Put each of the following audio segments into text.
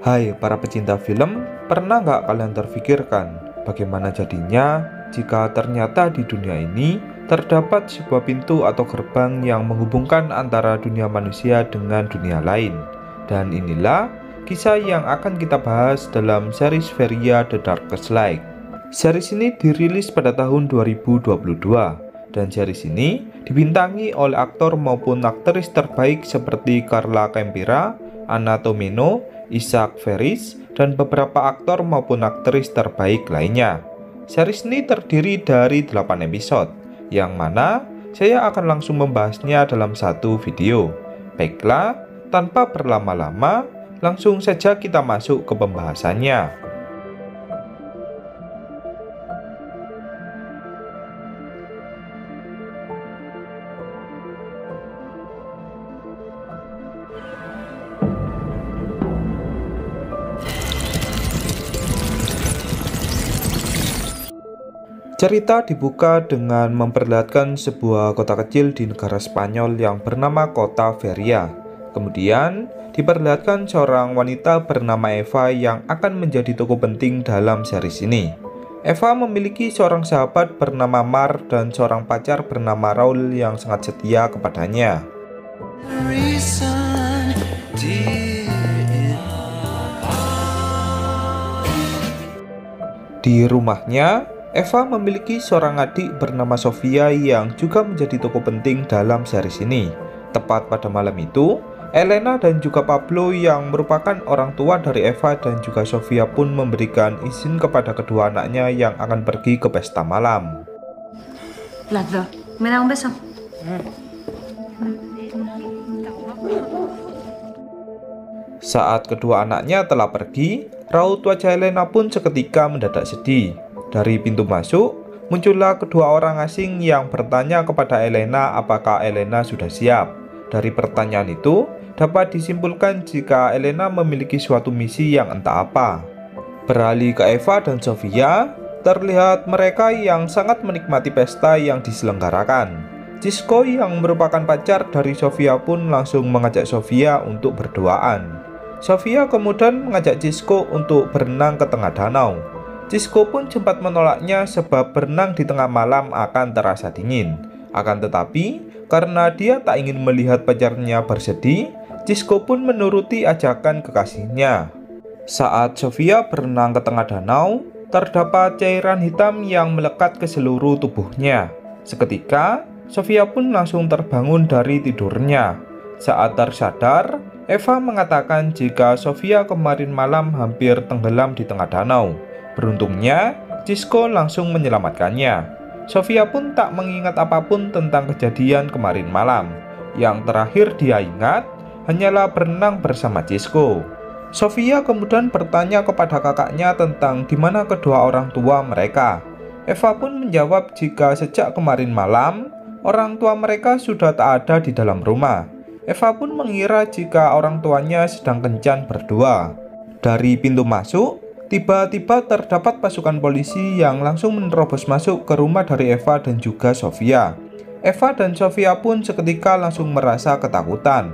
Hai para pecinta film, pernah nggak kalian terfikirkan bagaimana jadinya jika ternyata di dunia ini terdapat sebuah pintu atau gerbang yang menghubungkan antara dunia manusia dengan dunia lain? Dan inilah kisah yang akan kita bahas dalam series Feria The Darkest Light. Series ini dirilis pada tahun 2022 dan series ini dibintangi oleh aktor maupun aktris terbaik seperti Carla Kempira, Anna Tomeno, Isaac Ferris, dan beberapa aktor maupun aktris terbaik lainnya. Series ini terdiri dari 8 episode, yang mana saya akan langsung membahasnya dalam satu video. Baiklah, tanpa berlama-lama, langsung saja kita masuk ke pembahasannya. Cerita dibuka dengan memperlihatkan sebuah kota kecil di negara Spanyol yang bernama Kota Feria. Kemudian diperlihatkan seorang wanita bernama Eva yang akan menjadi tokoh penting dalam series ini. Eva memiliki seorang sahabat bernama Mar dan seorang pacar bernama Raul yang sangat setia kepadanya. Di rumahnya, Eva memiliki seorang adik bernama Sofia yang juga menjadi tokoh penting dalam series ini. Tepat pada malam itu, Elena dan juga Pablo yang merupakan orang tua dari Eva dan juga Sofia pun memberikan izin kepada kedua anaknya yang akan pergi ke pesta malam. Las dos. ¿Me da un beso? Saat kedua anaknya telah pergi, raut wajah Elena pun seketika mendadak sedih. Dari pintu masuk, muncullah kedua orang asing yang bertanya kepada Elena apakah Elena sudah siap. Dari pertanyaan itu, dapat disimpulkan jika Elena memiliki suatu misi yang entah apa. Beralih ke Eva dan Sofia, terlihat mereka yang sangat menikmati pesta yang diselenggarakan. Cisco yang merupakan pacar dari Sofia pun langsung mengajak Sofia untuk berduaan. Sofia kemudian mengajak Cisco untuk berenang ke tengah danau. Cisco pun sempat menolaknya sebab berenang di tengah malam akan terasa dingin. Akan tetapi, karena dia tak ingin melihat pacarnya bersedih, Cisco pun menuruti ajakan kekasihnya. Saat Sofia berenang ke tengah danau, terdapat cairan hitam yang melekat ke seluruh tubuhnya. Seketika, Sofia pun langsung terbangun dari tidurnya. Saat tersadar, Eva mengatakan jika Sofia kemarin malam hampir tenggelam di tengah danau. Beruntungnya, Cisco langsung menyelamatkannya. Sofia pun tak mengingat apapun tentang kejadian kemarin malam. Yang terakhir dia ingat hanyalah berenang bersama Cisco. Sofia kemudian bertanya kepada kakaknya tentang di mana kedua orang tua mereka. Eva pun menjawab jika sejak kemarin malam, orang tua mereka sudah tak ada di dalam rumah. Eva pun mengira jika orang tuanya sedang kencan berdua. Dari pintu masuk, tiba-tiba terdapat pasukan polisi yang langsung menerobos masuk ke rumah dari Eva dan juga Sofia. Eva dan Sofia pun seketika langsung merasa ketakutan.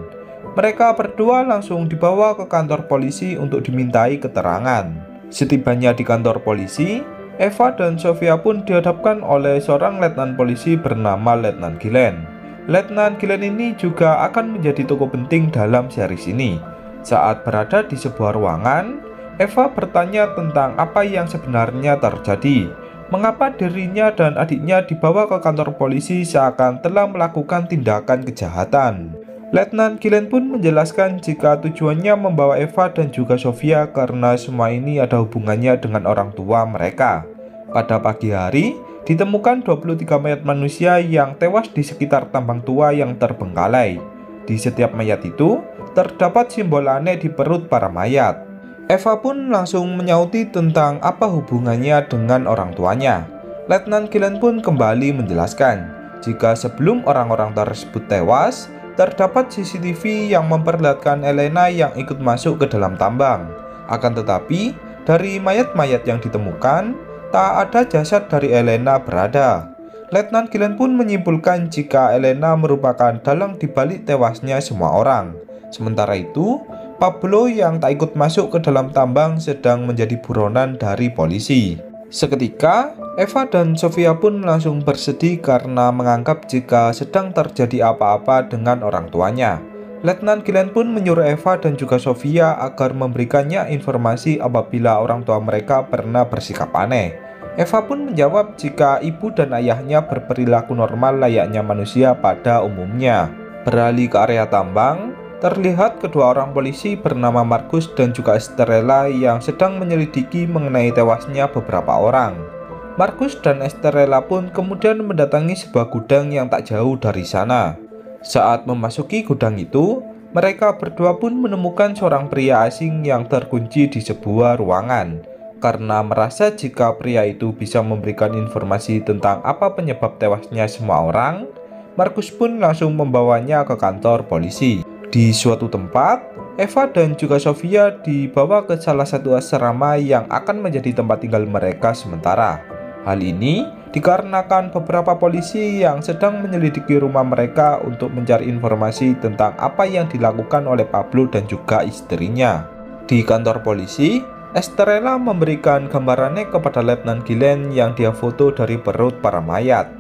Mereka berdua langsung dibawa ke kantor polisi untuk dimintai keterangan. Setibanya di kantor polisi, Eva dan Sofia pun dihadapkan oleh seorang letnan polisi bernama Letnan Gillen. Letnan Gillen ini juga akan menjadi tokoh penting dalam series ini. Saat berada di sebuah ruangan, Eva bertanya tentang apa yang sebenarnya terjadi. Mengapa dirinya dan adiknya dibawa ke kantor polisi seakan telah melakukan tindakan kejahatan. Letnan Gillen pun menjelaskan jika tujuannya membawa Eva dan juga Sofia karena semua ini ada hubungannya dengan orang tua mereka. Pada pagi hari, ditemukan 23 mayat manusia yang tewas di sekitar tambang tua yang terbengkalai. Di setiap mayat itu, terdapat simbol aneh di perut para mayat. Eva pun langsung menyauti tentang apa hubungannya dengan orang tuanya. Letnan Gillen pun kembali menjelaskan jika sebelum orang-orang tersebut tewas, terdapat CCTV yang memperlihatkan Elena yang ikut masuk ke dalam tambang. Akan tetapi, dari mayat-mayat yang ditemukan, tak ada jasad dari Elena berada. Letnan Gillen pun menyimpulkan jika Elena merupakan dalang dibalik tewasnya semua orang. Sementara itu, Pablo yang tak ikut masuk ke dalam tambang sedang menjadi buronan dari polisi. Seketika, Eva dan Sofia pun langsung bersedih karena menganggap jika sedang terjadi apa-apa dengan orang tuanya. Letnan Gilen pun menyuruh Eva dan juga Sofia agar memberikannya informasi apabila orang tua mereka pernah bersikap aneh. Eva pun menjawab jika ibu dan ayahnya berperilaku normal layaknya manusia pada umumnya. Beralih ke area tambang, terlihat kedua orang polisi bernama Markus dan juga Estrella yang sedang menyelidiki mengenai tewasnya beberapa orang. Markus dan Estrella pun kemudian mendatangi sebuah gudang yang tak jauh dari sana. Saat memasuki gudang itu, mereka berdua pun menemukan seorang pria asing yang terkunci di sebuah ruangan. Karena merasa jika pria itu bisa memberikan informasi tentang apa penyebab tewasnya semua orang, Markus pun langsung membawanya ke kantor polisi. Di suatu tempat, Eva dan juga Sofia dibawa ke salah satu asrama yang akan menjadi tempat tinggal mereka sementara. Hal ini dikarenakan beberapa polisi yang sedang menyelidiki rumah mereka untuk mencari informasi tentang apa yang dilakukan oleh Pablo dan juga istrinya. Di kantor polisi, Estrella memberikan gambarannya kepada Letnan Gilen yang dia foto dari perut para mayat.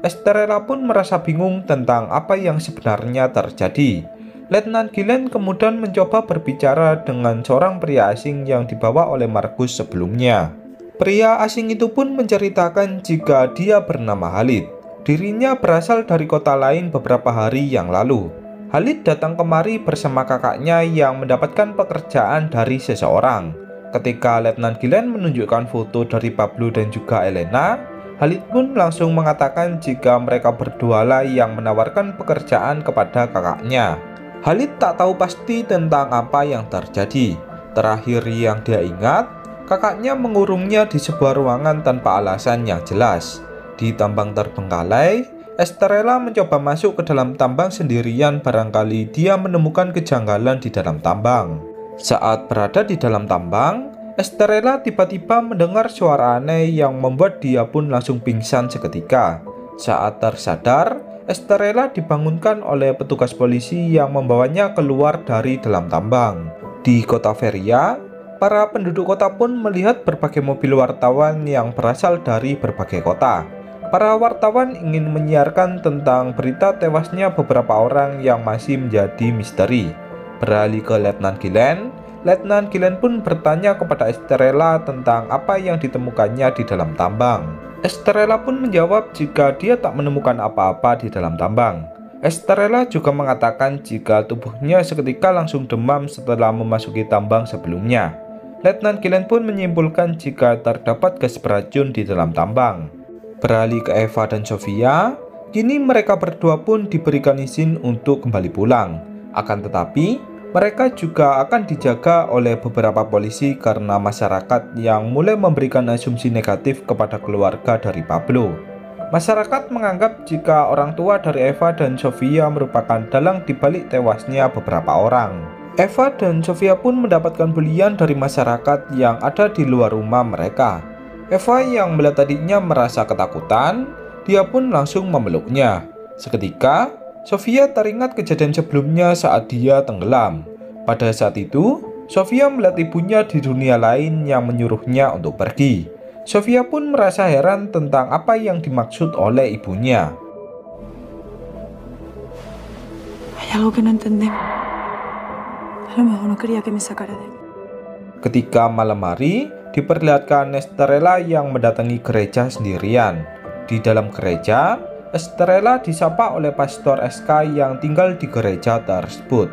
Estrella pun merasa bingung tentang apa yang sebenarnya terjadi. Letnan Gilen kemudian mencoba berbicara dengan seorang pria asing yang dibawa oleh Markus sebelumnya. Pria asing itu pun menceritakan jika dia bernama Halid. Dirinya berasal dari kota lain beberapa hari yang lalu. Halid datang kemari bersama kakaknya yang mendapatkan pekerjaan dari seseorang. Ketika Letnan Gilen menunjukkan foto dari Pablo dan juga Elena, Halid pun langsung mengatakan jika mereka berdualah yang menawarkan pekerjaan kepada kakaknya. Halid tak tahu pasti tentang apa yang terjadi. Terakhir yang dia ingat, kakaknya mengurungnya di sebuah ruangan tanpa alasan yang jelas. Di tambang terbengkalai, Estrella mencoba masuk ke dalam tambang sendirian, barangkali dia menemukan kejanggalan di dalam tambang. Saat berada di dalam tambang, Estrella tiba-tiba mendengar suara aneh yang membuat dia pun langsung pingsan seketika. Saat tersadar, Estrella dibangunkan oleh petugas polisi yang membawanya keluar dari dalam tambang. Di kota Feria, para penduduk kota pun melihat berbagai mobil wartawan yang berasal dari berbagai kota. Para wartawan ingin menyiarkan tentang berita tewasnya beberapa orang yang masih menjadi misteri. Beralih ke Letnan Gilen pun bertanya kepada Estrella tentang apa yang ditemukannya di dalam tambang. Estrella pun menjawab jika dia tak menemukan apa-apa di dalam tambang. Estrella juga mengatakan jika tubuhnya seketika langsung demam setelah memasuki tambang sebelumnya. Letnan Gilen pun menyimpulkan jika terdapat gas beracun di dalam tambang. Beralih ke Eva dan Sofia, kini mereka berdua pun diberikan izin untuk kembali pulang. Akan tetapi, mereka juga akan dijaga oleh beberapa polisi karena masyarakat yang mulai memberikan asumsi negatif kepada keluarga dari Pablo. Masyarakat menganggap jika orang tua dari Eva dan Sofia merupakan dalang dibalik tewasnya beberapa orang. Eva dan Sofia pun mendapatkan bulian dari masyarakat yang ada di luar rumah mereka. Eva yang melihat adiknya merasa ketakutan, dia pun langsung memeluknya. Seketika, Sofia teringat kejadian sebelumnya saat dia tenggelam. Pada saat itu, Sofia melihat ibunya di dunia lain yang menyuruhnya untuk pergi. Sofia pun merasa heran tentang apa yang dimaksud oleh ibunya. Hay algo que no entendemos. A lo mejor no quería que me sacara de aquí. Ketika malam hari, diperlihatkan Estrella yang mendatangi gereja sendirian. Di dalam gereja, Estrella disapa oleh Pastor SK yang tinggal di gereja tersebut.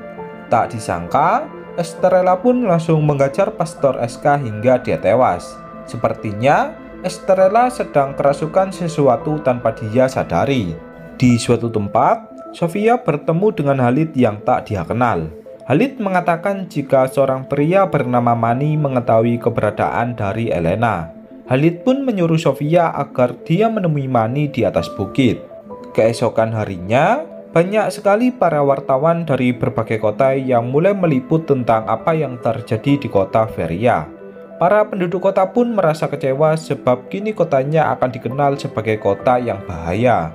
Tak disangka, Estrella pun langsung mengajar Pastor SK hingga dia tewas. Sepertinya, Estrella sedang kerasukan sesuatu tanpa dia sadari. Di suatu tempat, Sofia bertemu dengan Halid yang tak dia kenal. Halid mengatakan jika seorang pria bernama Mani mengetahui keberadaan dari Elena. Halid pun menyuruh Sofia agar dia menemui Mani di atas bukit. Keesokan harinya, banyak sekali para wartawan dari berbagai kota yang mulai meliput tentang apa yang terjadi di kota Feria. Para penduduk kota pun merasa kecewa sebab kini kotanya akan dikenal sebagai kota yang bahaya.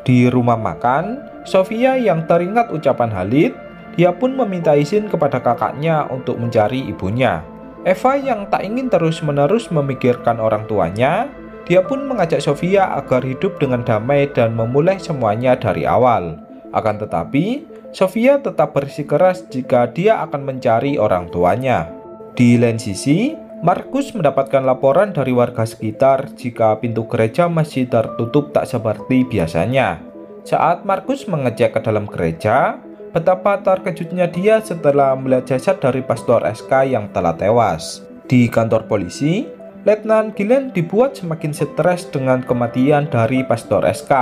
Di rumah makan, Sofia yang teringat ucapan Halid, Dia pun meminta izin kepada kakaknya untuk mencari ibunya. Eva yang tak ingin terus-menerus memikirkan orang tuanya, dia pun mengajak Sofia agar hidup dengan damai dan memulai semuanya dari awal. Akan tetapi, Sofia tetap bersikeras jika dia akan mencari orang tuanya. Di lain sisi, Markus mendapatkan laporan dari warga sekitar jika pintu gereja masih tertutup tak seperti biasanya. Saat Markus mengecek ke dalam gereja, betapa terkejutnya dia setelah melihat jasad dari Pastor SK yang telah tewas. Di kantor polisi, Letnan Gillen dibuat semakin stres dengan kematian dari Pastor SK.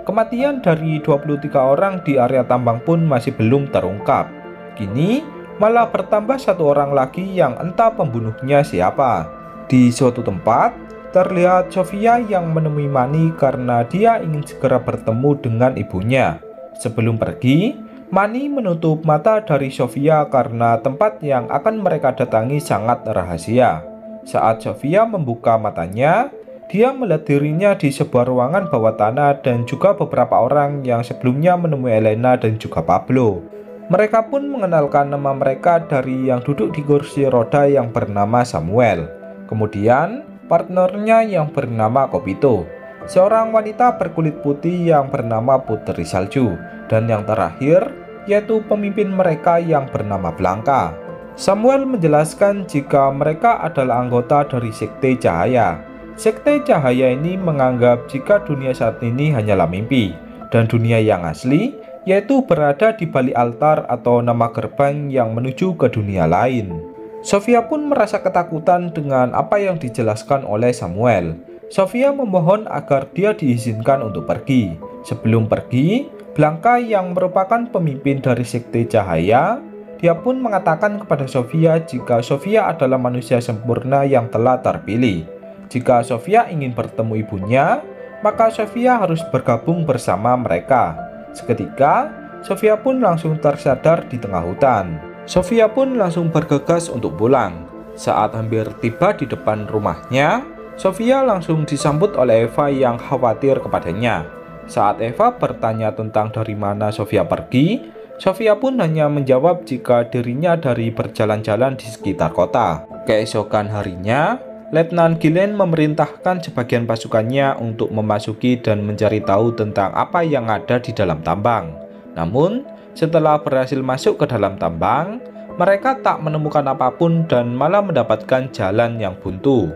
Kematian dari 23 orang di area tambang pun masih belum terungkap. Kini, malah bertambah satu orang lagi yang entah pembunuhnya siapa. Di suatu tempat, terlihat Sofia yang menemui Mani karena dia ingin segera bertemu dengan ibunya. Sebelum pergi, Mani menutup mata dari Sofia karena tempat yang akan mereka datangi sangat rahasia. Saat Sofia membuka matanya, dia melihat dirinya di sebuah ruangan bawah tanah dan juga beberapa orang yang sebelumnya menemui Elena dan juga Pablo. Mereka pun mengenalkan nama mereka dari yang duduk di kursi roda yang bernama Samuel. Kemudian, partnernya yang bernama Kopito, seorang wanita berkulit putih yang bernama Putri Salju, dan yang terakhir yaitu pemimpin mereka yang bernama Blanca. Samuel menjelaskan jika mereka adalah anggota dari Sekte Cahaya. Sekte Cahaya ini menganggap jika dunia saat ini hanyalah mimpi, dan dunia yang asli yaitu berada di balik altar atau nama gerbang yang menuju ke dunia lain. Sofia pun merasa ketakutan dengan apa yang dijelaskan oleh Samuel. Sofia memohon agar dia diizinkan untuk pergi. Sebelum pergi, Blanca yang merupakan pemimpin dari Sekte Cahaya, dia pun mengatakan kepada Sofia jika Sofia adalah manusia sempurna yang telah terpilih. Jika Sofia ingin bertemu ibunya, maka Sofia harus bergabung bersama mereka. Seketika, Sofia pun langsung tersadar di tengah hutan. Sofia pun langsung bergegas untuk pulang. Saat hampir tiba di depan rumahnya, Sofia langsung disambut oleh Eva yang khawatir kepadanya. Saat Eva bertanya tentang dari mana Sofia pergi, Sofia pun hanya menjawab jika dirinya dari berjalan-jalan di sekitar kota. Keesokan harinya, Letnan Gillen memerintahkan sebagian pasukannya untuk memasuki dan mencari tahu tentang apa yang ada di dalam tambang. Namun, setelah berhasil masuk ke dalam tambang, mereka tak menemukan apapun dan malah mendapatkan jalan yang buntu.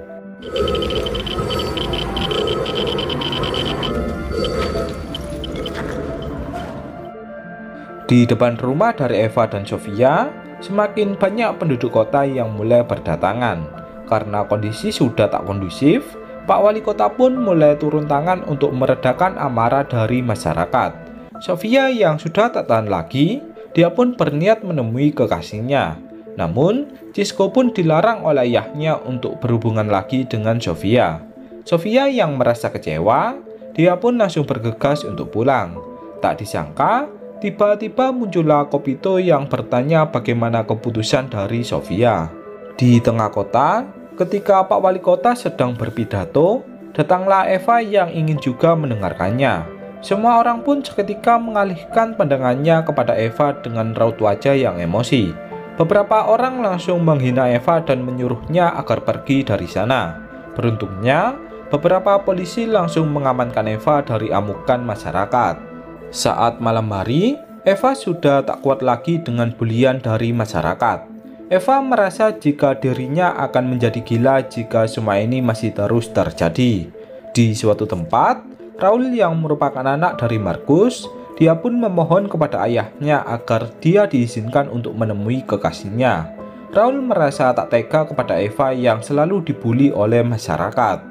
Di depan rumah dari Eva dan Sofia, semakin banyak penduduk kota yang mulai berdatangan. Karena kondisi sudah tak kondusif, Pak Wali Kota pun mulai turun tangan untuk meredakan amarah dari masyarakat. Sofia yang sudah tak tahan lagi, dia pun berniat menemui kekasihnya. Namun, Cisco pun dilarang oleh ayahnya untuk berhubungan lagi dengan Sofia. Sofia yang merasa kecewa, dia pun langsung bergegas untuk pulang. Tak disangka, tiba-tiba muncullah Kopito yang bertanya bagaimana keputusan dari Sofia. Di tengah kota, ketika Pak Wali Kota sedang berpidato, datanglah Eva yang ingin juga mendengarkannya. Semua orang pun seketika mengalihkan pandangannya kepada Eva dengan raut wajah yang emosi. Beberapa orang langsung menghina Eva dan menyuruhnya agar pergi dari sana. Beruntungnya, beberapa polisi langsung mengamankan Eva dari amukan masyarakat. Saat malam hari, Eva sudah tak kuat lagi dengan bulian dari masyarakat. Eva merasa jika dirinya akan menjadi gila jika semua ini masih terus terjadi. Di suatu tempat, Raul yang merupakan anak dari Markus, dia pun memohon kepada ayahnya agar dia diizinkan untuk menemui kekasihnya. Raul merasa tak tega kepada Eva yang selalu dibuli oleh masyarakat.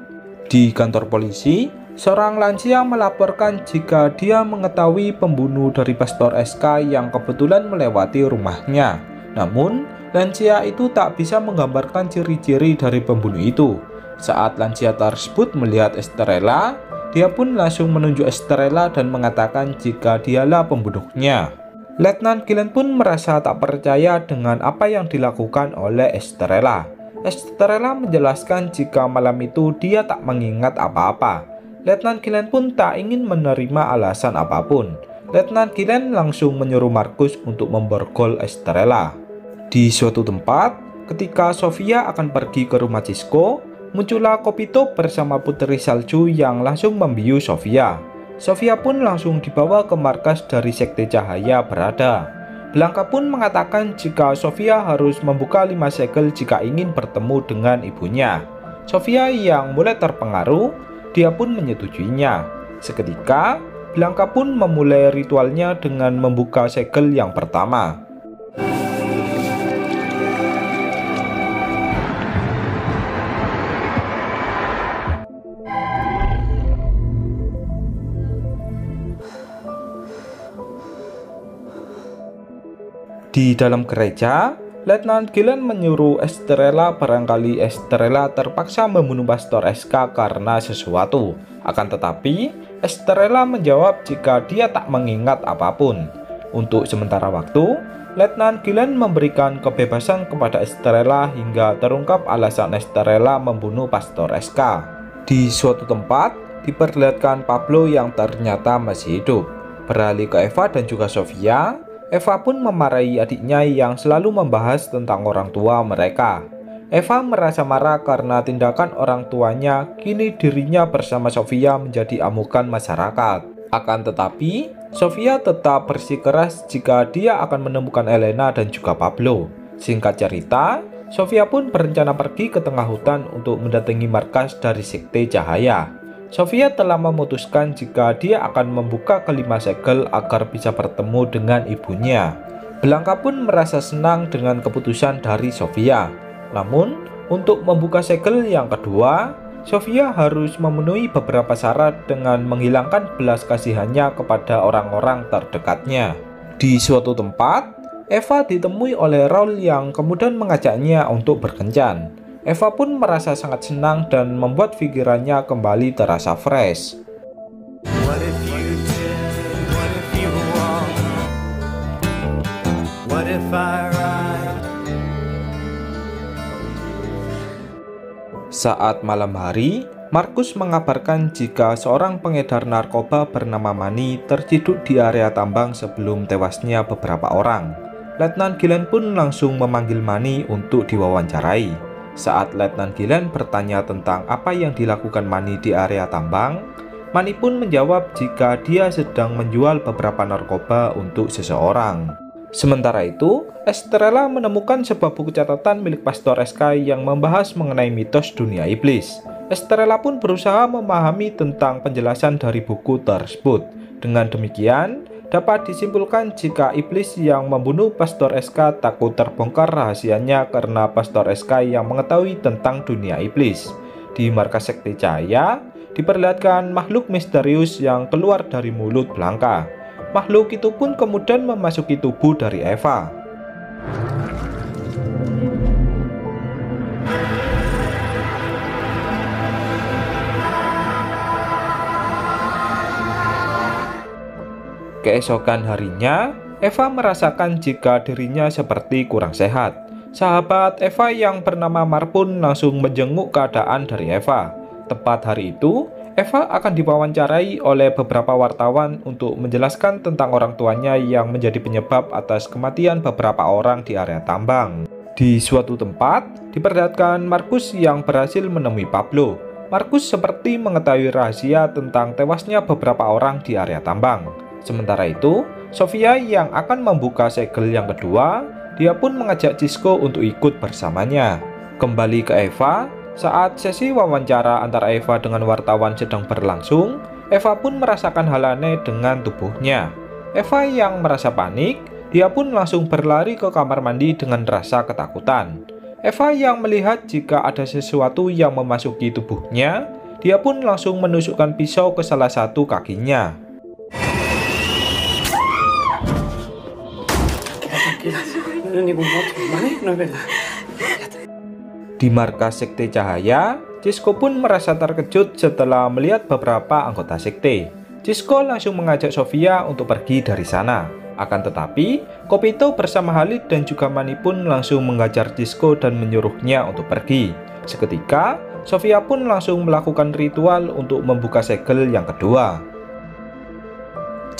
Di kantor polisi, seorang lansia melaporkan jika dia mengetahui pembunuh dari Pastor SK yang kebetulan melewati rumahnya. Namun, lansia itu tak bisa menggambarkan ciri-ciri dari pembunuh itu. Saat lansia tersebut melihat Estrella, dia pun langsung menunjuk Estrella dan mengatakan jika dialah pembunuhnya. Letnan Gillen pun merasa tak percaya dengan apa yang dilakukan oleh Estrella. Estrella menjelaskan jika malam itu dia tak mengingat apa-apa. Letnan Gillen pun tak ingin menerima alasan apapun. Letnan Gilen langsung menyuruh Markus untuk memborgol Estrella. Di suatu tempat, ketika Sofia akan pergi ke rumah Cisco, muncullah Kopito bersama Putri Salju yang langsung membius Sofia. Sofia pun langsung dibawa ke markas dari Sekte Cahaya berada. Blanka pun mengatakan jika Sofia harus membuka 5 segel jika ingin bertemu dengan ibunya. Sofia yang mulai terpengaruh, dia pun menyetujuinya. Seketika, Blanka pun memulai ritualnya dengan membuka segel yang pertama. Di dalam gereja, Letnan Gilen menyuruh Estrella barangkali Estrella terpaksa membunuh Pastor SK karena sesuatu. Akan tetapi, Estrella menjawab jika dia tak mengingat apapun. Untuk sementara waktu, Letnan Gilen memberikan kebebasan kepada Estrella hingga terungkap alasan Estrella membunuh Pastor SK. Di suatu tempat, diperlihatkan Pablo yang ternyata masih hidup. Beralih ke Eva dan juga Sofia, Eva pun memarahi adiknya yang selalu membahas tentang orang tua mereka. Eva merasa marah karena tindakan orang tuanya, kini dirinya bersama Sofia menjadi amukan masyarakat. Akan tetapi, Sofia tetap bersikeras jika dia akan menemukan Elena dan juga Pablo. Singkat cerita, Sofia pun berencana pergi ke tengah hutan untuk mendatangi markas dari Sekte Cahaya. Sofia telah memutuskan jika dia akan membuka ke-5 segel agar bisa bertemu dengan ibunya. Blanka pun merasa senang dengan keputusan dari Sofia. Namun, untuk membuka segel yang kedua, Sofia harus memenuhi beberapa syarat dengan menghilangkan belas kasihannya kepada orang-orang terdekatnya. Di suatu tempat, Eva ditemui oleh Raul yang kemudian mengajaknya untuk berkencan. Eva pun merasa sangat senang dan membuat pikirannya kembali terasa fresh. What if you did? What if you were wrong? What if I right? Saat malam hari, Markus mengabarkan jika seorang pengedar narkoba bernama Manny terciduk di area tambang sebelum tewasnya beberapa orang. Letnan Gilen pun langsung memanggil Manny untuk diwawancarai. Saat Letnan Gilen bertanya tentang apa yang dilakukan Manny di area tambang, Manny pun menjawab jika dia sedang menjual beberapa narkoba untuk seseorang. Sementara itu, Estrella menemukan sebuah buku catatan milik Pastor SK yang membahas mengenai mitos dunia iblis. Estrella pun berusaha memahami tentang penjelasan dari buku tersebut. Dengan demikian, dapat disimpulkan jika iblis yang membunuh Pastor SK takut terbongkar rahasianya karena Pastor SK yang mengetahui tentang dunia iblis. Di markas Sekte Cahaya, diperlihatkan makhluk misterius yang keluar dari mulut Blanka. Makhluk itu pun kemudian memasuki tubuh dari Eva. Keesokan harinya, Eva merasakan jika dirinya seperti kurang sehat. Sahabat Eva yang bernama Mar pun langsung menjenguk keadaan dari Eva. Tepat hari itu, Eva akan diwawancarai oleh beberapa wartawan untuk menjelaskan tentang orang tuanya yang menjadi penyebab atas kematian beberapa orang di area tambang. Di suatu tempat, diperlihatkan Markus yang berhasil menemui Pablo. Markus seperti mengetahui rahasia tentang tewasnya beberapa orang di area tambang. Sementara itu, Sofia yang akan membuka segel yang kedua, dia pun mengajak Cisco untuk ikut bersamanya. Kembali ke Eva, saat sesi wawancara antara Eva dengan wartawan sedang berlangsung, Eva pun merasakan hal aneh dengan tubuhnya. Eva yang merasa panik, dia pun langsung berlari ke kamar mandi dengan rasa ketakutan. Eva yang melihat jika ada sesuatu yang memasuki tubuhnya, dia pun langsung menusukkan pisau ke salah satu kakinya. Di markas Sekte Cahaya, Cisco pun merasa terkejut setelah melihat beberapa anggota sekte. Cisco langsung mengajak Sofia untuk pergi dari sana. Akan tetapi, Kopito bersama Halid dan juga Manny pun langsung mengajar Cisco dan menyuruhnya untuk pergi. Seketika, Sofia pun langsung melakukan ritual untuk membuka segel yang kedua.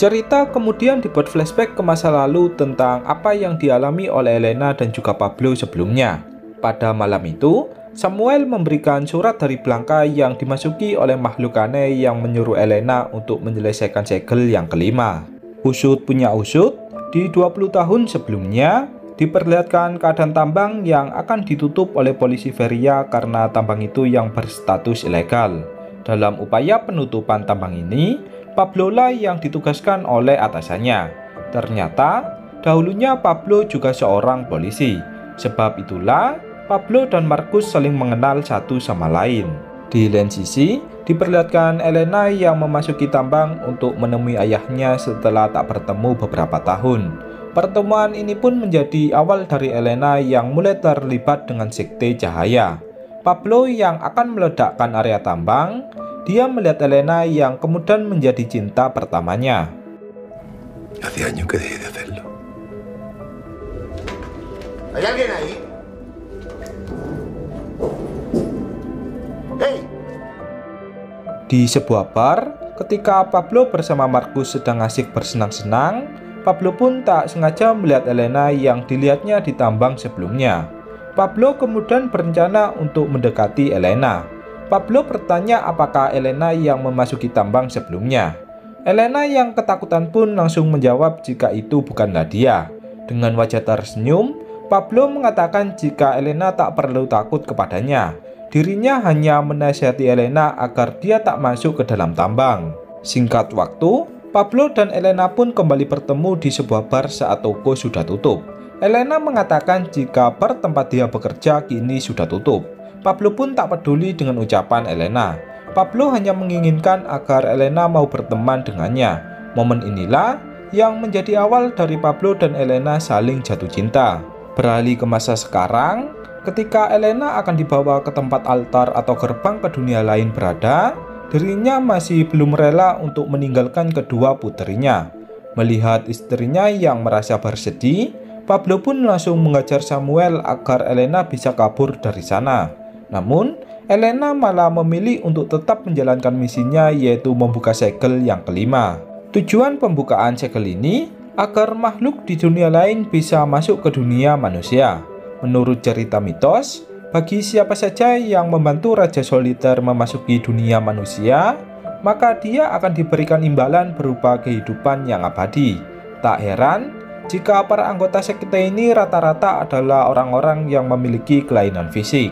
Cerita kemudian dibuat flashback ke masa lalu tentang apa yang dialami oleh Elena dan juga Pablo sebelumnya. Pada malam itu, Samuel memberikan surat dari Blanca yang dimasuki oleh makhluk aneh yang menyuruh Elena untuk menyelesaikan segel yang kelima. Usut punya usut, di 20 tahun sebelumnya, diperlihatkan keadaan tambang yang akan ditutup oleh polisi Feria karena tambang itu yang berstatus ilegal. Dalam upaya penutupan tambang ini, Pablo lah yang ditugaskan oleh atasannya. Ternyata, dahulunya Pablo juga seorang polisi. Sebab itulah, Pablo dan Marcus saling mengenal satu sama lain. Di lain sisi, diperlihatkan Elena yang memasuki tambang untuk menemui ayahnya setelah tak bertemu beberapa tahun. Pertemuan ini pun menjadi awal dari Elena yang mulai terlibat dengan sekte cahaya. Pablo yang akan meledakkan area tambang, dia melihat Elena yang kemudian menjadi cinta pertamanya. Hace años que dejé de hacerlo. ¿Hay alguien ahí? ¡Hey! Di sebuah bar, ketika Pablo bersama Marcus sedang asik bersenang-senang, Pablo pun tak sengaja melihat Elena yang dilihatnya di tambang sebelumnya. Pablo kemudian berencana untuk mendekati Elena. Pablo bertanya apakah Elena yang memasuki tambang sebelumnya. Elena yang ketakutan pun langsung menjawab jika itu bukanlah dia. Dengan wajah tersenyum, Pablo mengatakan jika Elena tak perlu takut kepadanya. Dirinya hanya menasihati Elena agar dia tak masuk ke dalam tambang. Singkat waktu, Pablo dan Elena pun kembali bertemu di sebuah bar saat toko sudah tutup. Elena mengatakan jika bar tempat dia bekerja kini sudah tutup. Pablo pun tak peduli dengan ucapan Elena. Pablo hanya menginginkan agar Elena mau berteman dengannya. Momen inilah yang menjadi awal dari Pablo dan Elena saling jatuh cinta. Beralih ke masa sekarang, ketika Elena akan dibawa ke tempat altar atau gerbang ke dunia lain berada, dirinya masih belum rela untuk meninggalkan kedua puterinya. Melihat istrinya yang merasa bersedih, Pablo pun langsung mengajar Samuel agar Elena bisa kabur dari sana. Namun, Elena malah memilih untuk tetap menjalankan misinya, yaitu membuka segel yang kelima. Tujuan pembukaan segel ini agar makhluk di dunia lain bisa masuk ke dunia manusia. Menurut cerita mitos, bagi siapa saja yang membantu Raja Soliter memasuki dunia manusia, maka dia akan diberikan imbalan berupa kehidupan yang abadi. Tak heran jika para anggota sekte ini rata-rata adalah orang-orang yang memiliki kelainan fisik.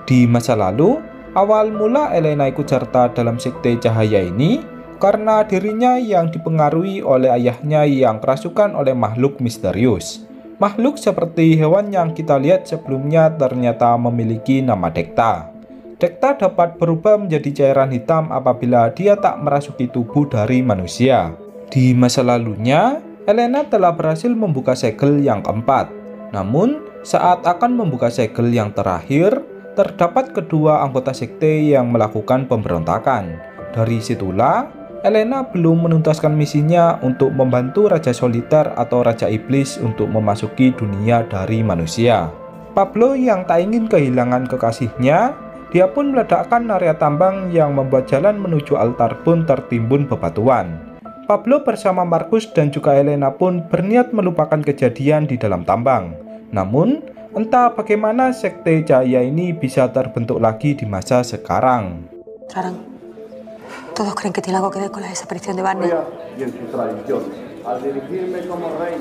Di masa lalu, awal mula Elena ikut serta dalam sekte cahaya ini karena dirinya yang dipengaruhi oleh ayahnya yang kerasukan oleh makhluk misterius. Makhluk seperti hewan yang kita lihat sebelumnya ternyata memiliki nama Dekta. Dekta dapat berubah menjadi cairan hitam apabila dia tak merasuki tubuh dari manusia. Di masa lalunya, Elena telah berhasil membuka segel yang keempat. Namun, saat akan membuka segel yang terakhir, terdapat kedua anggota sekte yang melakukan pemberontakan. Dari situlah, Elena belum menuntaskan misinya untuk membantu Raja Soliter atau Raja Iblis untuk memasuki dunia dari manusia. Pablo yang tak ingin kehilangan kekasihnya, dia pun meledakkan area tambang yang membuat jalan menuju altar pun tertimbun bebatuan. Pablo bersama Marcus dan juga Elena pun berniat melupakan kejadian di dalam tambang. Namun, entah bagaimana sekte cahaya ini bisa terbentuk lagi di masa sekarang. Sekarang, todos creen que tiene algo que ver con la desaparición de Barney. Y en su tradición, al dirigirme como rey.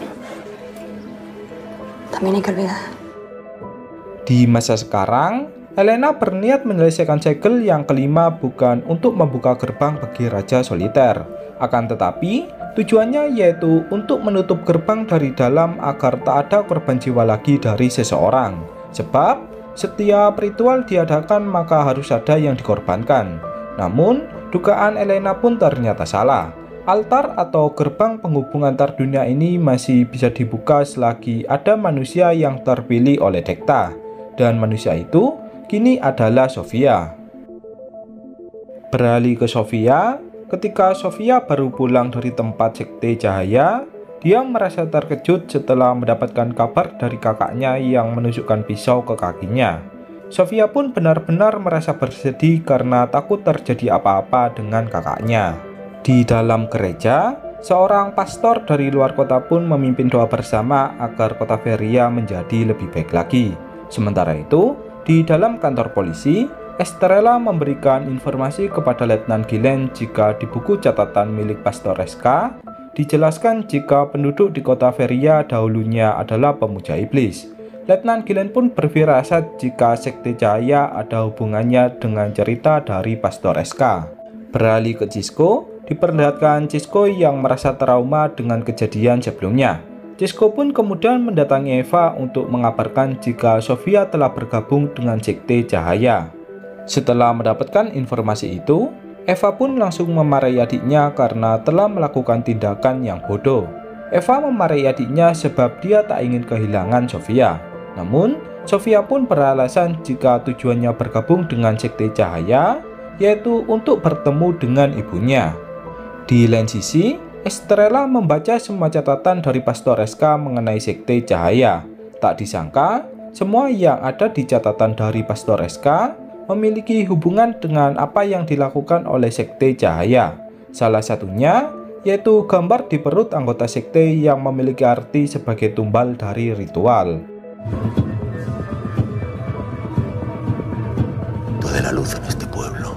También hay que olvidar. Di masa sekarang, Elena berniat menyelesaikan segel yang kelima bukan untuk membuka gerbang bagi Raja Soliter. Akan tetapi, tujuannya yaitu untuk menutup gerbang dari dalam agar tak ada korban jiwa lagi dari seseorang. Sebab, setiap ritual diadakan maka harus ada yang dikorbankan. Namun, dugaan Elena pun ternyata salah. Altar atau gerbang penghubung antar dunia ini masih bisa dibuka selagi ada manusia yang terpilih oleh Dekta. Dan manusia itu kini adalah Sofia. Beralih ke Sofia, ketika Sofia baru pulang dari tempat sekte cahaya, dia merasa terkejut setelah mendapatkan kabar dari kakaknya yang menunjukkan pisau ke kakinya. Sofia pun benar-benar merasa bersedih karena takut terjadi apa-apa dengan kakaknya. Di dalam gereja, seorang pastor dari luar kota pun memimpin doa bersama agar kota Feria menjadi lebih baik lagi. Sementara itu, di dalam kantor polisi, Estrella memberikan informasi kepada Letnan Gilen jika di buku catatan milik Pastor SK dijelaskan jika penduduk di kota Feria dahulunya adalah pemuja iblis. Letnan Gilen pun berfirasat jika sekte Cahaya ada hubungannya dengan cerita dari Pastor SK. Beralih ke Cisco, diperlihatkan Cisco yang merasa trauma dengan kejadian sebelumnya. Cisco pun kemudian mendatangi Eva untuk mengabarkan jika Sofia telah bergabung dengan sekte Cahaya. Setelah mendapatkan informasi itu, Eva pun langsung memarahi adiknya karena telah melakukan tindakan yang bodoh. Eva memarahi adiknya sebab dia tak ingin kehilangan Sofia. Namun, Sofia pun beralasan jika tujuannya bergabung dengan sekte Cahaya, yaitu untuk bertemu dengan ibunya. Di lain sisi, Estrella membaca semua catatan dari Pastor SK mengenai sekte Cahaya. Tak disangka, semua yang ada di catatan dari Pastor SK memiliki hubungan dengan apa yang dilakukan oleh sekte Cahaya. Salah satunya yaitu gambar di perut anggota sekte yang memiliki arti sebagai tumbal dari ritual. Toda la luz en este pueblo.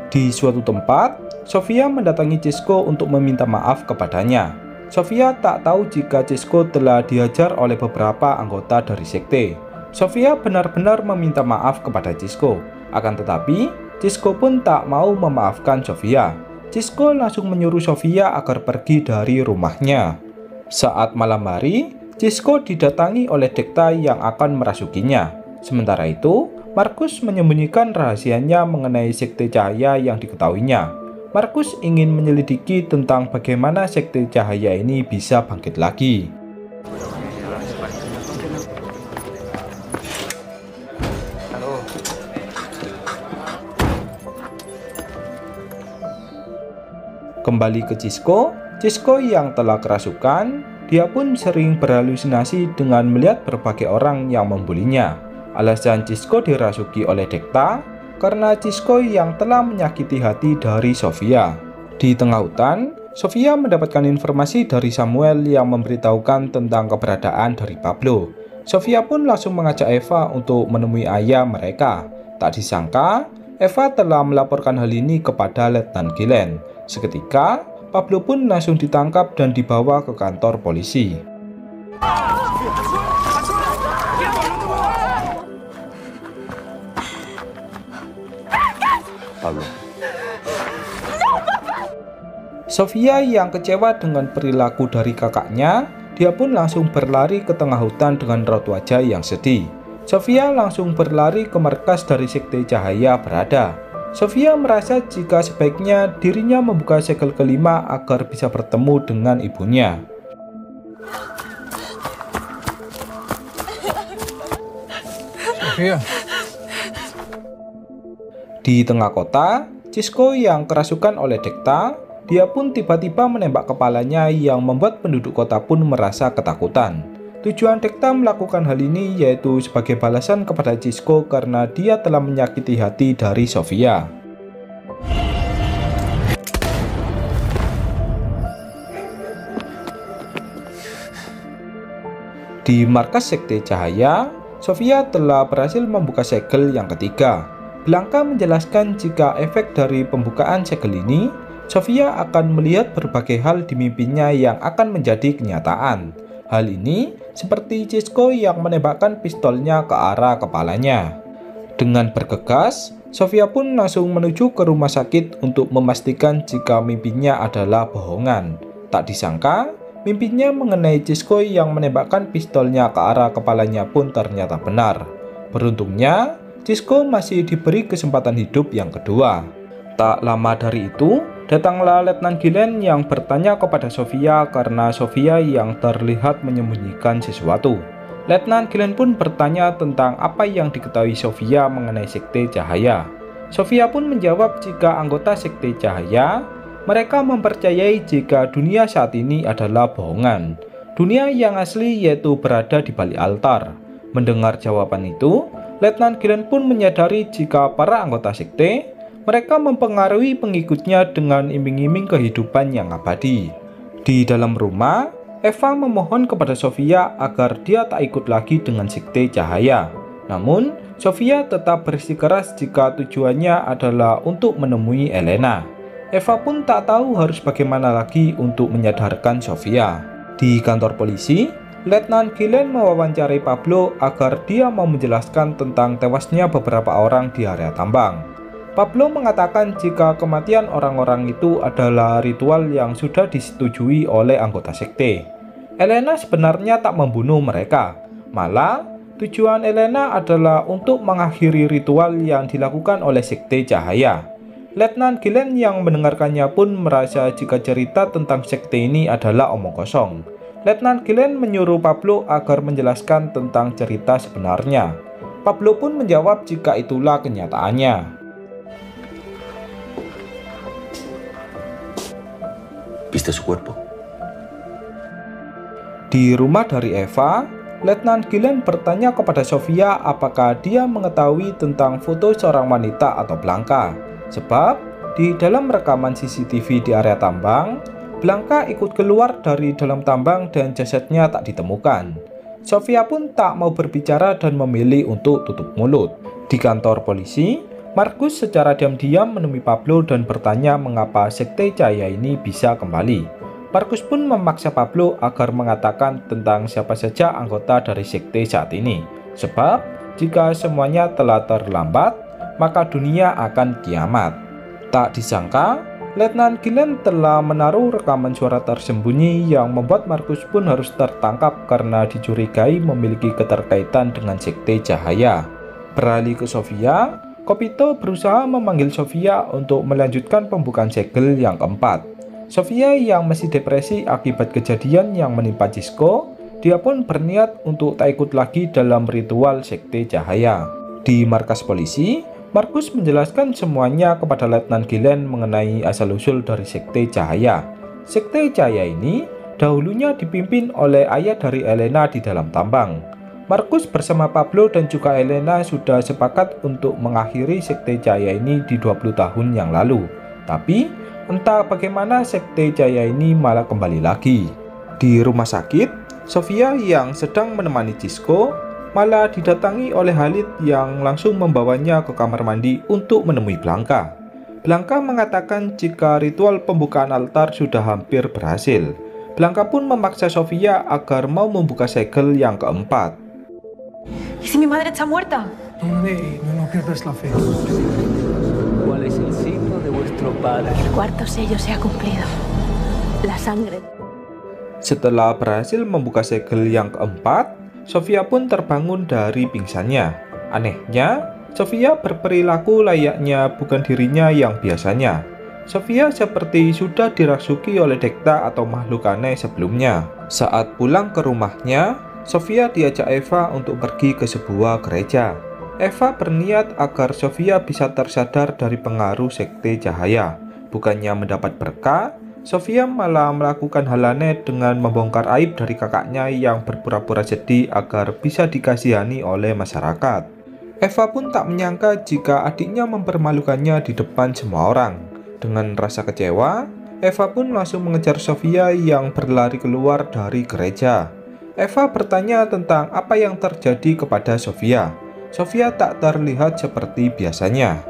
Di suatu tempat, Sofia mendatangi Cisco untuk meminta maaf kepadanya. Sofia tak tahu jika Cisco telah dihajar oleh beberapa anggota dari sekte. Sofia benar-benar meminta maaf kepada Cisco. Akan tetapi, Cisco pun tak mau memaafkan Sofia. Cisco langsung menyuruh Sofia agar pergi dari rumahnya. Saat malam hari, Cisco didatangi oleh Dekta yang akan merasukinya. Sementara itu, Markus menyembunyikan rahasianya mengenai sekte Cahaya yang diketahuinya. Markus ingin menyelidiki tentang bagaimana sekte Cahaya ini bisa bangkit lagi. Kembali ke Cisco yang telah kerasukan, dia pun sering berhalusinasi dengan melihat berbagai orang yang membulinya. Alasan Cisco dirasuki oleh Dekta karena Cisco yang telah menyakiti hati dari Sofia. Di tengah hutan, Sofia mendapatkan informasi dari Samuel yang memberitahukan tentang keberadaan dari Pablo. Sofia pun langsung mengajak Eva untuk menemui ayah mereka. Tak disangka, Eva telah melaporkan hal ini kepada Letnan Gilen. Seketika, Pablo pun langsung ditangkap dan dibawa ke kantor polisi. Pablo. Sofia yang kecewa dengan perilaku dari kakaknya, dia pun langsung berlari ke tengah hutan dengan raut wajah yang sedih. Sofia langsung berlari ke markas dari sekte Cahaya berada. Sofia merasa jika sebaiknya dirinya membuka segel kelima agar bisa bertemu dengan ibunya. Sofia. Di tengah kota, Cisco yang kerasukan oleh Dekta, dia pun tiba-tiba menembak kepalanya yang membuat penduduk kota pun merasa ketakutan. Tujuan Dekta melakukan hal ini yaitu sebagai balasan kepada Cisco karena dia telah menyakiti hati dari Sofia. Di markas sekte Cahaya, Sofia telah berhasil membuka segel yang ketiga. Blanca menjelaskan jika efek dari pembukaan segel ini, Sofia akan melihat berbagai hal di mimpinya yang akan menjadi kenyataan. Hal ini seperti Cisco yang menembakkan pistolnya ke arah kepalanya. Dengan bergegas, Sofia pun langsung menuju ke rumah sakit untuk memastikan jika mimpinya adalah bohongan. Tak disangka, mimpinya mengenai Cisco yang menembakkan pistolnya ke arah kepalanya pun ternyata benar. Beruntungnya, Cisco masih diberi kesempatan hidup yang kedua. Tak lama dari itu, datanglah Letnan Gilen yang bertanya kepada Sofia karena Sofia yang terlihat menyembunyikan sesuatu. Letnan Gilen pun bertanya tentang apa yang diketahui Sofia mengenai sekte Cahaya. Sofia pun menjawab jika anggota sekte Cahaya, mereka mempercayai jika dunia saat ini adalah bohongan. Dunia yang asli yaitu berada di balik altar. Mendengar jawaban itu, Letnan Gilen pun menyadari jika para anggota sekte Mereka mempengaruhi pengikutnya dengan iming-iming kehidupan yang abadi. Di dalam rumah, Eva memohon kepada Sofia agar dia tak ikut lagi dengan sekte cahaya. Namun, Sofia tetap bersikeras jika tujuannya adalah untuk menemui Elena. Eva pun tak tahu harus bagaimana lagi untuk menyadarkan Sofia. Di kantor polisi, Letnan Gillen mewawancarai Pablo agar dia mau menjelaskan tentang tewasnya beberapa orang di area tambang. Pablo mengatakan jika kematian orang-orang itu adalah ritual yang sudah disetujui oleh anggota sekte. Elena sebenarnya tak membunuh mereka, malah tujuan Elena adalah untuk mengakhiri ritual yang dilakukan oleh sekte cahaya. Letnan Gillen yang mendengarkannya pun merasa jika cerita tentang sekte ini adalah omong kosong. Letnan Gillen menyuruh Pablo agar menjelaskan tentang cerita sebenarnya. Pablo pun menjawab jika itulah kenyataannya. ¿Viste su cuerpo? Di rumah dari Eva, Letnan Gillen bertanya kepada Sofia apakah dia mengetahui tentang foto seorang wanita atau Blanca. Sebab di dalam rekaman CCTV di area tambang, Blanca ikut keluar dari dalam tambang dan jasadnya tak ditemukan. Sofia pun tak mau berbicara dan memilih untuk tutup mulut. Di kantor polisi, Markus secara diam-diam menemui Pablo dan bertanya mengapa sekte cahaya ini bisa kembali. Markus pun memaksa Pablo agar mengatakan tentang siapa saja anggota dari sekte saat ini. Sebab jika semuanya telah terlambat, maka dunia akan kiamat. Tak disangka, Letnan Gillen telah menaruh rekaman suara tersembunyi yang membuat Markus pun harus tertangkap karena dicurigai memiliki keterkaitan dengan sekte cahaya. Beralih ke Sofia, Kopito berusaha memanggil Sofia untuk melanjutkan pembukaan segel yang keempat. Sofia yang masih depresi akibat kejadian yang menimpa Cisco, dia pun berniat untuk tak ikut lagi dalam ritual sekte cahaya. Di markas polisi, Markus menjelaskan semuanya kepada Letnan Gillen mengenai asal-usul dari sekte cahaya. Sekte cahaya ini dahulunya dipimpin oleh ayah dari Elena di dalam tambang. Markus bersama Pablo dan juga Elena sudah sepakat untuk mengakhiri sekte cahaya ini di 20 tahun yang lalu. Tapi, entah bagaimana sekte cahaya ini malah kembali lagi. Di rumah sakit, Sofia yang sedang menemani Cisco malah didatangi oleh Khalid yang langsung membawanya ke kamar mandi untuk menemui Blanca. Blanca mengatakan jika ritual pembukaan altar sudah hampir berhasil. Blanca pun memaksa Sofia agar mau membuka segel yang keempat. ¿Y si mi madre está muerta? No pierdas la fe. ¿Cuál es el signo de vuestro padre? El cuarto sello se ha cumplido. La sangre. Setelah berhasil membuka segel yang keempat, Sofia pun terbangun dari pingsannya. Anehnya, Sofia berperilaku layaknya bukan dirinya yang biasanya. Sofia seperti sudah dirasuki oleh Dekta atau makhluk aneh sebelumnya. Saat pulang ke rumahnya, Sofia diajak Eva untuk pergi ke sebuah gereja. Eva berniat agar Sofia bisa tersadar dari pengaruh sekte cahaya. Bukannya mendapat berkah, Sofia malah melakukan hal aneh dengan membongkar aib dari kakaknya yang berpura-pura sedih agar bisa dikasihani oleh masyarakat. Eva pun tak menyangka jika adiknya mempermalukannya di depan semua orang. Dengan rasa kecewa, Eva pun langsung mengejar Sofia yang berlari keluar dari gereja. Eva bertanya tentang apa yang terjadi kepada Sofia. Sofia tak terlihat seperti biasanya.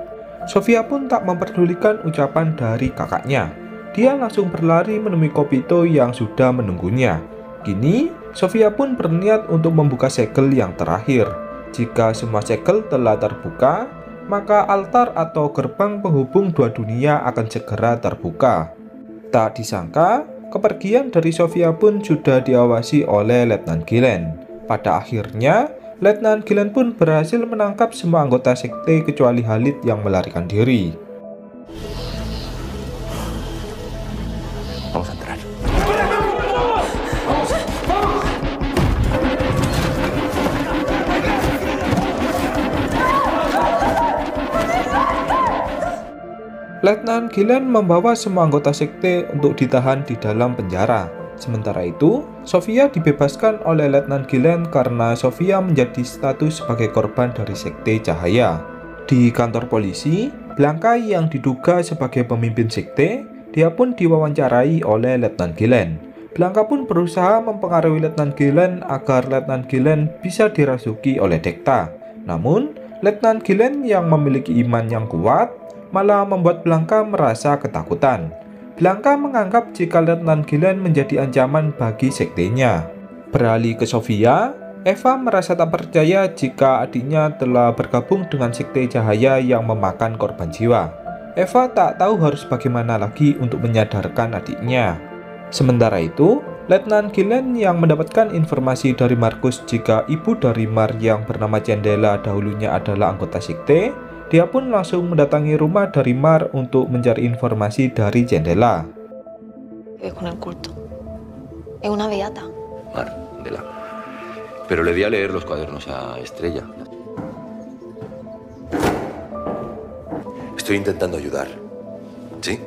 Sofia pun tak memperdulikan ucapan dari kakaknya. Dia langsung berlari menemui Kopito yang sudah menunggunya. Kini, Sofia pun berniat untuk membuka segel yang terakhir. Jika semua segel telah terbuka, maka altar atau gerbang penghubung dua dunia akan segera terbuka. Tak disangka, kepergian dari Sofia pun sudah diawasi oleh Letnan Gillen. Pada akhirnya, Letnan Gillen pun berhasil menangkap semua anggota sekte kecuali Khalid yang melarikan diri. Vamos a entrar. Letnan Gillen membawa semua anggota sekte untuk ditahan di dalam penjara. Sementara itu, Sofia dibebaskan oleh Letnan Gillen karena Sofia menjadi status sebagai korban dari sekte cahaya. Di kantor polisi, Blanca yang diduga sebagai pemimpin sekte, dia pun diwawancarai oleh Letnan Gillen. Blanca pun berusaha mempengaruhi Letnan Gillen agar Letnan Gillen bisa dirasuki oleh Dekta. Namun, Letnan Gillen yang memiliki iman yang kuat malah membuat Blanca merasa ketakutan. Blanca menganggap jika Letnan Gillen menjadi ancaman bagi sektenya. Beralih ke Sofia, Eva merasa tak percaya jika adiknya telah bergabung dengan sekte Cahaya yang memakan korban jiwa. Eva tak tahu harus bagaimana lagi untuk menyadarkan adiknya. Sementara itu, Letnan Gillen yang mendapatkan informasi dari Markus jika ibu dari Mar yang bernama Candela dahulunya adalah anggota sekte, dia pun langsung mendatangi rumah dari Mar untuk mencari informasi dari Candela. Con el culto. Es una beata. Mar, Candela. Pero le di a leer los cuadernos a Estrella. Estoy intentando ayudar. ¿Sí?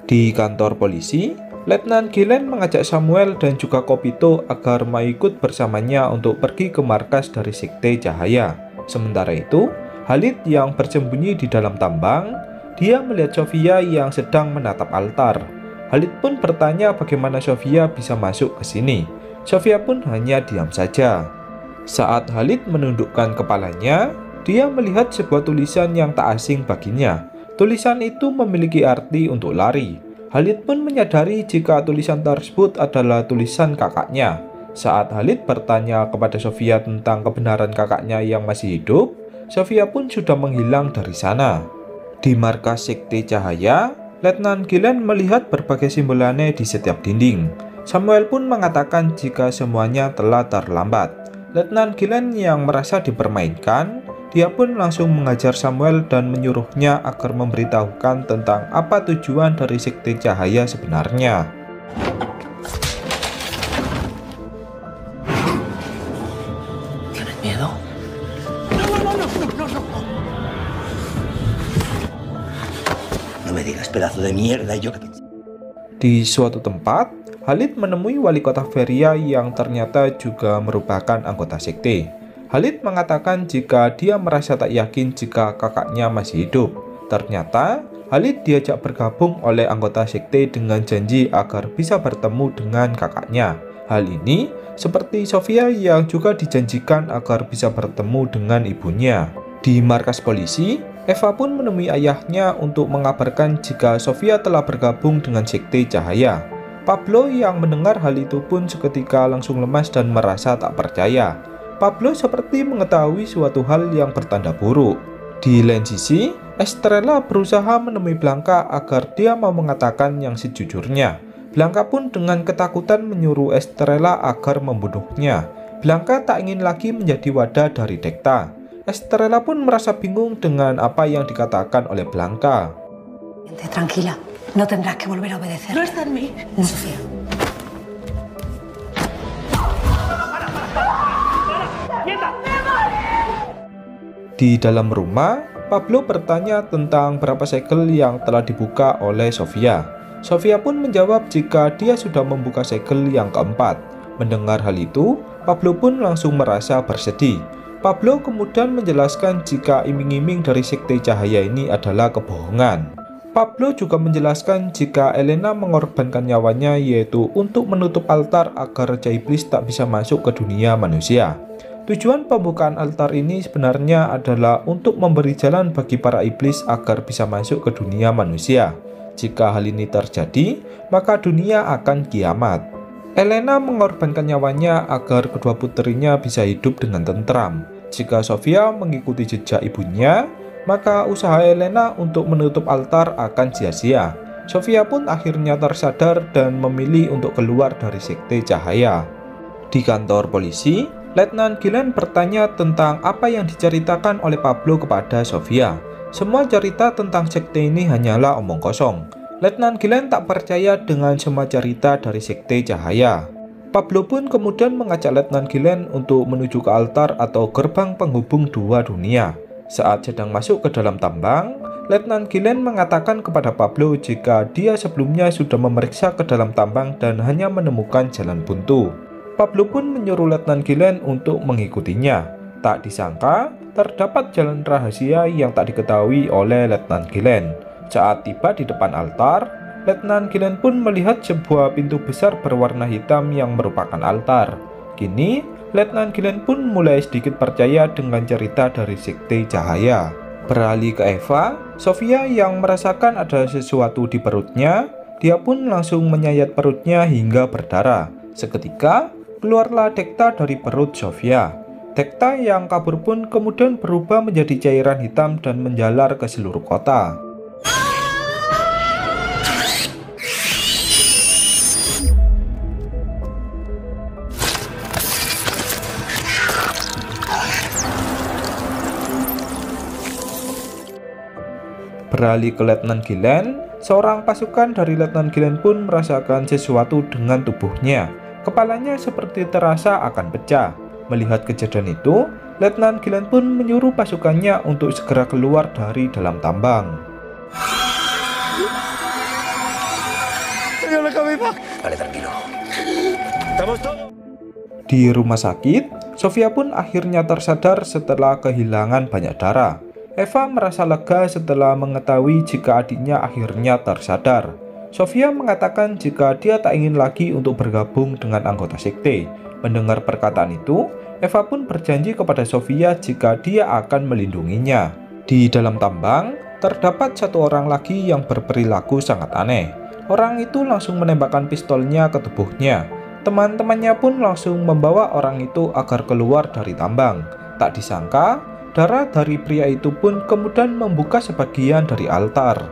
Di kantor polisi, Letnan Gillen mengajak Samuel dan juga Kopito agar mau ikut bersamanya untuk pergi ke markas dari sekte Cahaya. Sementara itu, Khalid yang bersembunyi di dalam tambang, dia melihat Sofia yang sedang menatap altar. Khalid pun bertanya bagaimana Sofia bisa masuk ke sini. Sofia pun hanya diam saja. Saat Khalid menundukkan kepalanya, dia melihat sebuah tulisan yang tak asing baginya. Tulisan itu memiliki arti untuk lari. Khalid pun menyadari jika tulisan tersebut adalah tulisan kakaknya. Saat Khalid bertanya kepada Sofia tentang kebenaran kakaknya yang masih hidup, Sofia pun sudah menghilang dari sana. Di markas sekte Cahaya, Letnan Gillen melihat berbagai simbol aneh di setiap dinding. Samuel pun mengatakan jika semuanya telah terlambat. Letnan Gillen yang merasa dipermainkan, dia pun langsung mengajar Samuel dan menyuruhnya agar memberitahukan tentang apa tujuan dari sekte Cahaya sebenarnya. ¿Tienes miedo? No me digas pedazo de mierda y yo que pensé. Di suatu tempat, Khalid menemui wali kota Feria yang ternyata juga merupakan anggota sekte. Khalid mengatakan jika dia merasa tak yakin jika kakaknya masih hidup. Ternyata, Khalid diajak bergabung oleh anggota sekte dengan janji agar bisa bertemu dengan kakaknya. Hal ini seperti Sofia yang juga dijanjikan agar bisa bertemu dengan ibunya. Di markas polisi, Eva pun menemui ayahnya untuk mengabarkan jika Sofia telah bergabung dengan sekte Cahaya. Pablo yang mendengar hal itu pun seketika langsung lemas dan merasa tak percaya. Pablo seperti mengetahui suatu hal yang bertanda buruk. Di lain sisi, Estrella berusaha menemui Blanca agar dia mau mengatakan yang sejujurnya. Blanca pun dengan ketakutan menyuruh Estrella agar membunuhnya. Blanca tak ingin lagi menjadi wadah dari Dekta. Estrella pun merasa bingung dengan apa yang dikatakan oleh Blanca. Tranquila, no tendrás que volver a obedecer. No está en mí. No, Sofía. Di dalam rumah, Pablo bertanya tentang berapa segel yang telah dibuka oleh Sofia. Sofia pun menjawab jika dia sudah membuka segel yang keempat. Mendengar hal itu, Pablo pun langsung merasa bersedih. Pablo kemudian menjelaskan jika iming-iming dari sekte Cahaya ini adalah kebohongan. Pablo juga menjelaskan jika Elena mengorbankan nyawanya yaitu untuk menutup altar agar Raja Iblis tak bisa masuk ke dunia manusia. Tujuan pembukaan altar ini sebenarnya adalah untuk memberi jalan bagi para iblis agar bisa masuk ke dunia manusia. Jika hal ini terjadi, maka dunia akan kiamat. Elena mengorbankan nyawanya agar kedua putrinya bisa hidup dengan tentram. Jika Sofia mengikuti jejak ibunya, maka usaha Elena untuk menutup altar akan sia-sia. Sofia pun akhirnya tersadar dan memilih untuk keluar dari sekte Cahaya. Di kantor polisi, Letnan Gillen bertanya tentang apa yang diceritakan oleh Pablo kepada Sofia. Semua cerita tentang sekte ini hanyalah omong kosong. Letnan Gillen tak percaya dengan semua cerita dari sekte Cahaya. Pablo pun kemudian mengajak Letnan Gillen untuk menuju ke altar atau gerbang penghubung dua dunia. Saat sedang masuk ke dalam tambang, Letnan Gillen mengatakan kepada Pablo jika dia sebelumnya sudah memeriksa ke dalam tambang dan hanya menemukan jalan buntu. Pablo pun menyuruh Letnan Gillen untuk mengikutinya. Tak disangka, terdapat jalan rahasia yang tak diketahui oleh Letnan Gilen. Saat tiba di depan altar, Letnan Gilen pun melihat sebuah pintu besar berwarna hitam yang merupakan altar. Kini, Letnan Gilen pun mulai sedikit percaya dengan cerita dari Sekte Cahaya. Beralih ke Eva, Sofia yang merasakan ada sesuatu di perutnya, dia pun langsung menyayat perutnya hingga berdarah. Seketika, keluarlah Dekta dari perut Sofia. Dekta yang kabur pun kemudian berubah menjadi cairan hitam dan menjalar ke seluruh kota. Beralih ke Letnan Gilen, seorang pasukan dari Letnan Gilen pun merasakan sesuatu dengan tubuhnya. Kepalanya seperti terasa akan pecah. Melihat kejadian itu, Letnan Gilen pun menyuruh pasukannya untuk segera keluar dari dalam tambang. Vale, tranquilo. Di rumah sakit, Sofia pun akhirnya tersadar setelah kehilangan banyak darah. Eva merasa lega setelah mengetahui jika adiknya akhirnya tersadar. Sofia mengatakan jika dia tak ingin lagi untuk bergabung dengan anggota sekte. Mendengar perkataan itu, Eva pun berjanji kepada Sofia jika dia akan melindunginya. Di dalam tambang, terdapat satu orang lagi yang berperilaku sangat aneh. Orang itu langsung menembakkan pistolnya ke tubuhnya. Teman-temannya pun langsung membawa orang itu agar keluar dari tambang. Tak disangka, darah dari pria itu pun kemudian membuka sebagian dari altar.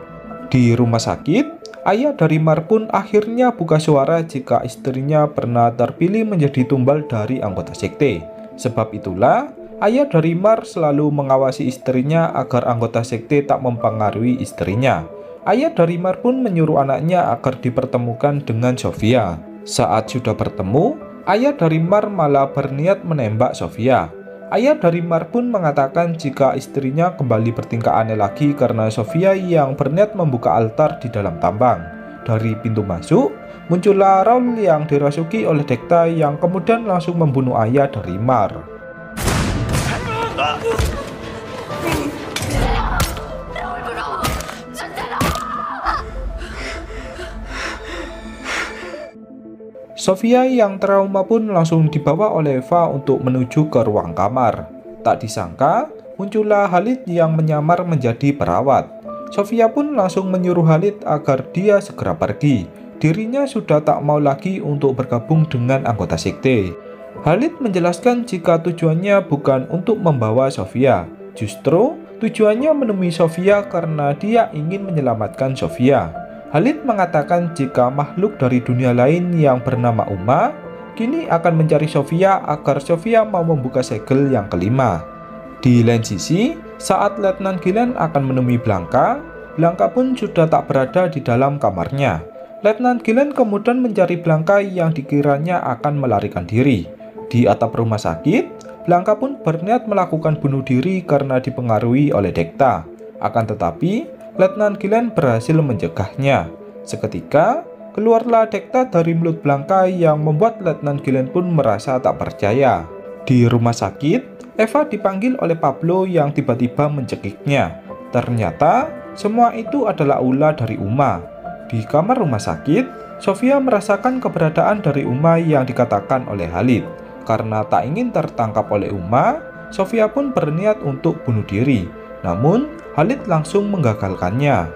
Di rumah sakit, ayah dari Mar pun akhirnya buka suara jika istrinya pernah terpilih menjadi tumbal dari anggota sekte. Sebab itulah, ayah dari Mar selalu mengawasi istrinya agar anggota sekte tak mempengaruhi istrinya. Ayah dari Mar pun menyuruh anaknya agar dipertemukan dengan Sofia. Saat sudah bertemu, ayah dari Mar malah berniat menembak Sofia. Ayah dari Mar pun mengatakan jika istrinya kembali bertingkah aneh lagi karena Sofia yang berniat membuka altar di dalam tambang. Dari pintu masuk, muncullah Raul yang dirasuki oleh Dekta yang kemudian langsung membunuh ayah dari Mar. Sofia yang trauma pun langsung dibawa oleh Eva untuk menuju ke ruang kamar. Tak disangka, muncullah Khalid yang menyamar menjadi perawat. Sofia pun langsung menyuruh Khalid agar dia segera pergi. Dirinya sudah tak mau lagi untuk bergabung dengan anggota sekte. Khalid menjelaskan jika tujuannya bukan untuk membawa Sofia. Justru, tujuannya menemui Sofia karena dia ingin menyelamatkan Sofia. Khalid mengatakan jika makhluk dari dunia lain yang bernama Uma kini akan mencari Sofia agar Sofia mau membuka segel yang kelima. Di lain sisi, saat Letnan Gilen akan menemui Blanka, Blanka pun sudah tak berada di dalam kamarnya. Letnan Gilen kemudian mencari Blanka yang dikiranya akan melarikan diri. Di atap rumah sakit, Blanka pun berniat melakukan bunuh diri karena dipengaruhi oleh Dekta. Akan tetapi, Letnan Gilen berhasil mencegahnya. Seketika, keluarlah Dekta dari mulut Blanka yang membuat Letnan Gilen pun merasa tak percaya. Di rumah sakit, Eva dipanggil oleh Pablo yang tiba-tiba mencekiknya. Ternyata, semua itu adalah ulah dari Uma. Di kamar rumah sakit, Sofia merasakan keberadaan dari Uma yang dikatakan oleh Khalid. Karena tak ingin tertangkap oleh Uma, Sofia pun berniat untuk bunuh diri. Namun, Khalid langsung menggagalkannya.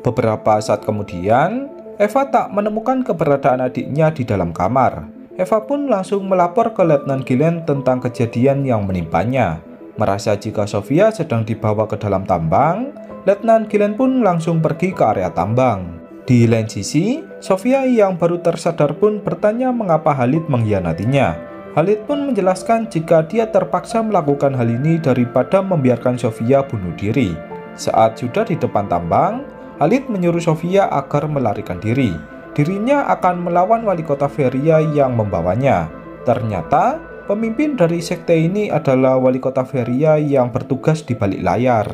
Beberapa saat kemudian, Eva tak menemukan keberadaan adiknya di dalam kamar. Eva pun langsung melapor ke Letnan Gilen tentang kejadian yang menimpanya. Merasa jika Sofia sedang dibawa ke dalam tambang, Letnan Gilen pun langsung pergi ke area tambang. Di lain sisi, Sofia yang baru tersadar pun bertanya mengapa Khalid mengkhianatinya. Khalid pun menjelaskan jika dia terpaksa melakukan hal ini daripada membiarkan Sofia bunuh diri. Saat sudah di depan tambang, Khalid menyuruh Sofia agar melarikan diri. Dirinya akan melawan wali kota Feria yang membawanya. Ternyata, pemimpin dari sekte ini adalah wali kota Feria yang bertugas di balik layar.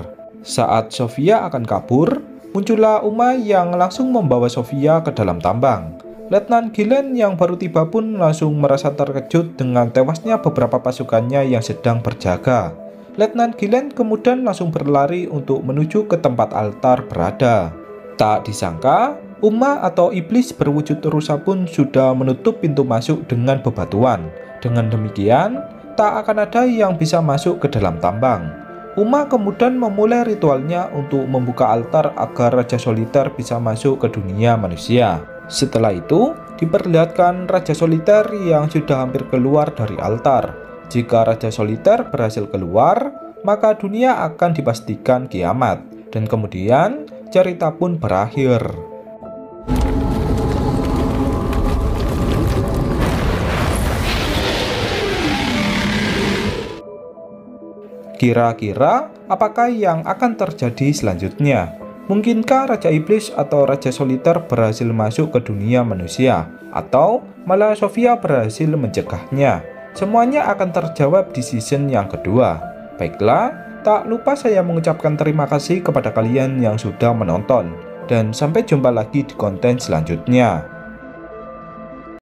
Saat Sofia akan kabur, muncullah Uma yang langsung membawa Sofia ke dalam tambang. Letnan Gilen yang baru tiba pun langsung merasa terkejut dengan tewasnya beberapa pasukannya yang sedang berjaga. Letnan Gilen kemudian langsung berlari untuk menuju ke tempat altar berada. Tak disangka, Uma atau iblis berwujud rusa pun sudah menutup pintu masuk dengan bebatuan. Dengan demikian, tak akan ada yang bisa masuk ke dalam tambang. Uma kemudian memulai ritualnya untuk membuka altar agar Raja Soliter bisa masuk ke dunia manusia. Setelah itu, diperlihatkan Raja Soliter yang sudah hampir keluar dari altar. Jika Raja Soliter berhasil keluar, maka dunia akan dipastikan kiamat. Dan kemudian, cerita pun berakhir. Kira-kira apakah yang akan terjadi selanjutnya? Mungkinkah Raja Iblis atau Raja Soliter berhasil masuk ke dunia manusia? Atau malah Sofia berhasil mencegahnya? Semuanya akan terjawab di season yang kedua. Baiklah, tak lupa saya mengucapkan terima kasih kepada kalian yang sudah menonton. Dan sampai jumpa lagi di konten selanjutnya.